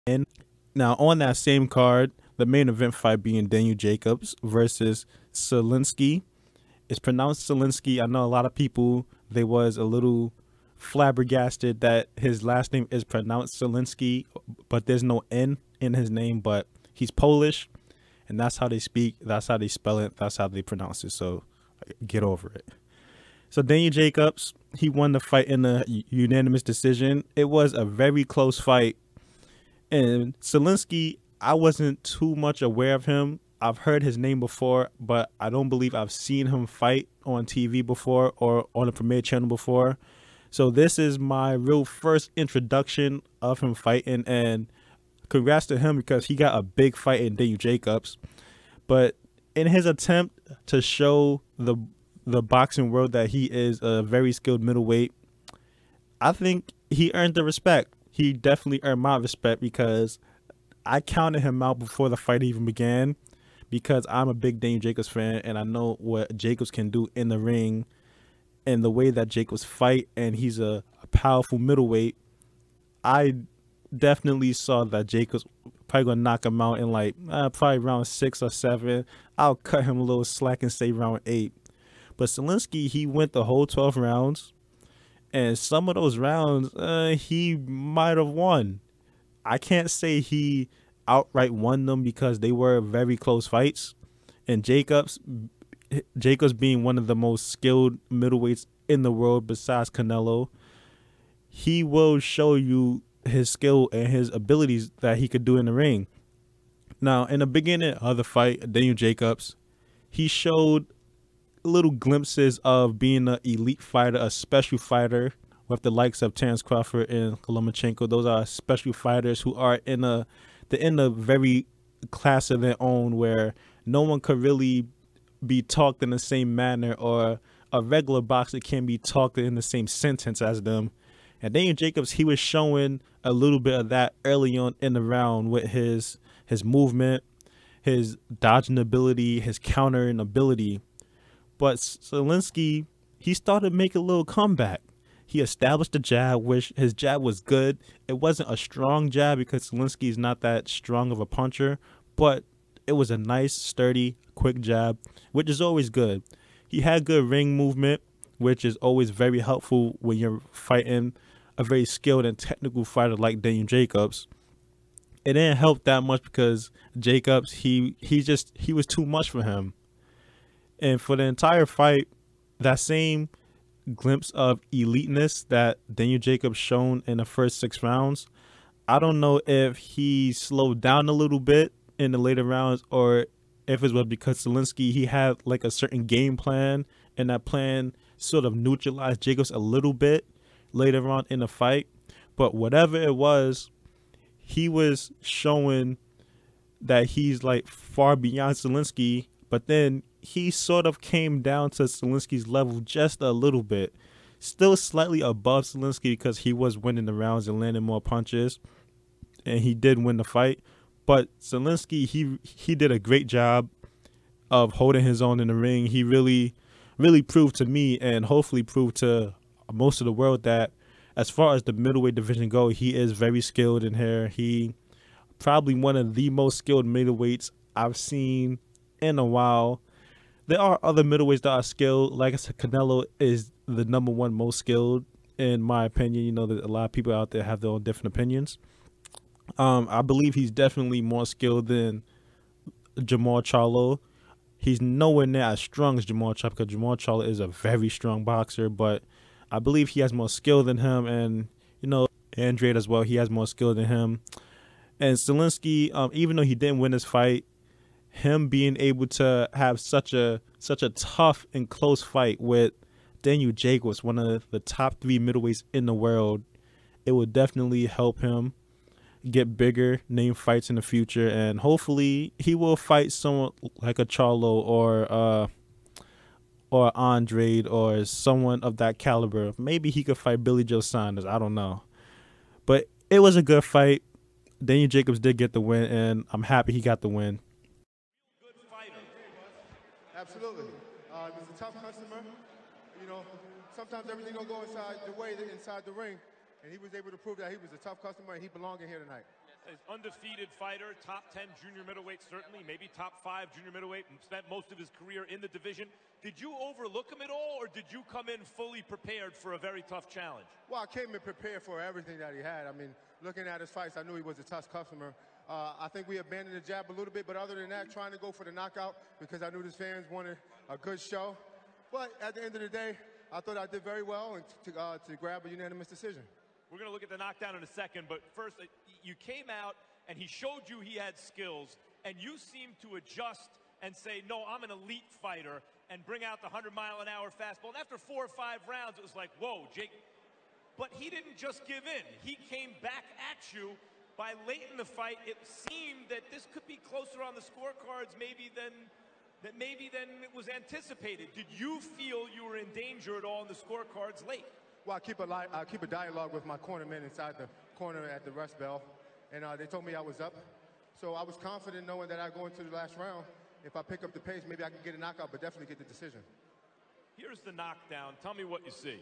And now on that same card, the main event fight being Daniel Jacobs versus Sulecki. It's pronounced Sulecki. I know a lot of people, they was a little flabbergasted that his last name is pronounced Sulecki, but there's no N in his name, but he's Polish and that's how they speak, that's how they spell it, that's how they pronounce it. So get over it. So Daniel Jacobs, he won the fight in a unanimous decision. It was a very close fight. And Sulecki, I wasn't too much aware of him. I've heard his name before, but I don't believe I've seen him fight on TV before or on a premiere channel before. So this is my real first introduction of him fighting, and congrats to him because he got a big fight in Daniel Jacobs. But in his attempt to show the boxing world that he is a very skilled middleweight, I think he earned the respect. He definitely earned my respect because I counted him out before the fight even began because I'm a big Daniel Jacobs fan and I know what Jacobs can do in the ring and the way that Jacobs fight, and he's a powerful middleweight. I definitely saw that Jacobs probably gonna knock him out in like probably round 6 or 7. I'll cut him a little slack and say round 8. But Sulecki, he went the whole 12 rounds, and some of those rounds he might have won. I can't say he outright won them because they were very close fights. And Jacobs being one of the most skilled middleweights in the world besides Canelo, he will show you his skill and his abilities that he could do in the ring. Now, in the beginning of the fight, Daniel Jacobs, he showed little glimpses of being an elite fighter, a special fighter with the likes of Terence Crawford and Lomachenko. Those are special fighters who are they're in a very class of their own where no one could really be talked in the same manner, or a regular boxer can be talked in the same sentence as them. And Daniel Jacobs, he was showing a little bit of that early on in the round with his movement, his dodging ability, his countering ability. But Sulecki, he started making a little comeback. He established the jab, which his jab was good. It wasn't a strong jab because Sulecki is not that strong of a puncher, but it was a nice, sturdy, quick jab, which is always good. He had good ring movement, which is always very helpful when you're fighting a very skilled and technical fighter like Daniel Jacobs. It didn't help that much because Jacobs, he was too much for him. And for the entire fight, that same glimpse of eliteness that Daniel Jacobs shown in the first 6 rounds, I don't know if he slowed down a little bit in the later rounds or if it was because Sulecki, he had like a certain game plan and that plan sort of neutralized Jacobs a little bit later on in the fight. But whatever it was, he was showing that he's like far beyond Sulecki, but then he sort of came down to Sulecki's level just a little bit. Still slightly above Sulecki because he was winning the rounds and landing more punches, and he did win the fight. But Sulecki, he did a great job of holding his own in the ring. He really proved to me and hopefully proved to most of the world that as far as the middleweight division go, he is very skilled in here. He probably one of the most skilled middleweights I've seen in a while. There are other middleweights that are skilled. Like I said, Canelo is the #1 most skilled in my opinion. You know that a lot of people out there have their own different opinions. I believe he's definitely more skilled than Jamal Charlo. He's nowhere near as strong as Jamal Charlo because Jamal Charlo is a very strong boxer, but I believe he has more skill than him, and you know, Andrade as well, he has more skill than him. And Sulecki, even though he didn't win this fight, him being able to have such a tough and close fight with Daniel Jacobs, one of the top 3 middleweights in the world, it would definitely help him get bigger name fights in the future, and hopefully he will fight someone like a Charlo or Andrade or someone of that caliber. Maybe he could fight Billy Joe Saunders. I don't know. But it was a good fight. Daniel Jacobs did get the win, and I'm happy he got the win. Good fighter. Absolutely. He was a tough customer. You know, sometimes everything don't go inside the way inside the ring, and he was able to prove that he was a tough customer and he belonged in here tonight. As undefeated fighter, top 10 junior middleweight, certainly, maybe top 5 junior middleweight, and spent most of his career in the division. Did you overlook him at all, or did you come in fully prepared for a very tough challenge? Well, I came in prepared for everything that he had. I mean, looking at his fights, I knew he was a tough customer. I think we abandoned the jab a little bit, but other than that, trying to go for the knockout because I knew his fans wanted a good show. But at the end of the day, I thought I did very well and to grab a unanimous decision. We're going to look at the knockdown in a second, but first, you came out and he showed you he had skills, and you seemed to adjust and say, no, I'm an elite fighter, and bring out the 100-mile-an-hour fastball. And after 4 or 5 rounds, it was like, whoa, Jake. But he didn't just give in. He came back at you. By late in the fight, it seemed that this could be closer on the scorecards maybe than it was anticipated. Did you feel you were in danger at all in the scorecards late? Well, I keep a dialogue with my cornermen inside the corner at the rest bell, and they told me I was up. So I was confident knowing that I go into the last round. If I pick up the pace, maybe I can get a knockout, but definitely get the decision. Here's the knockdown. Tell me what you see.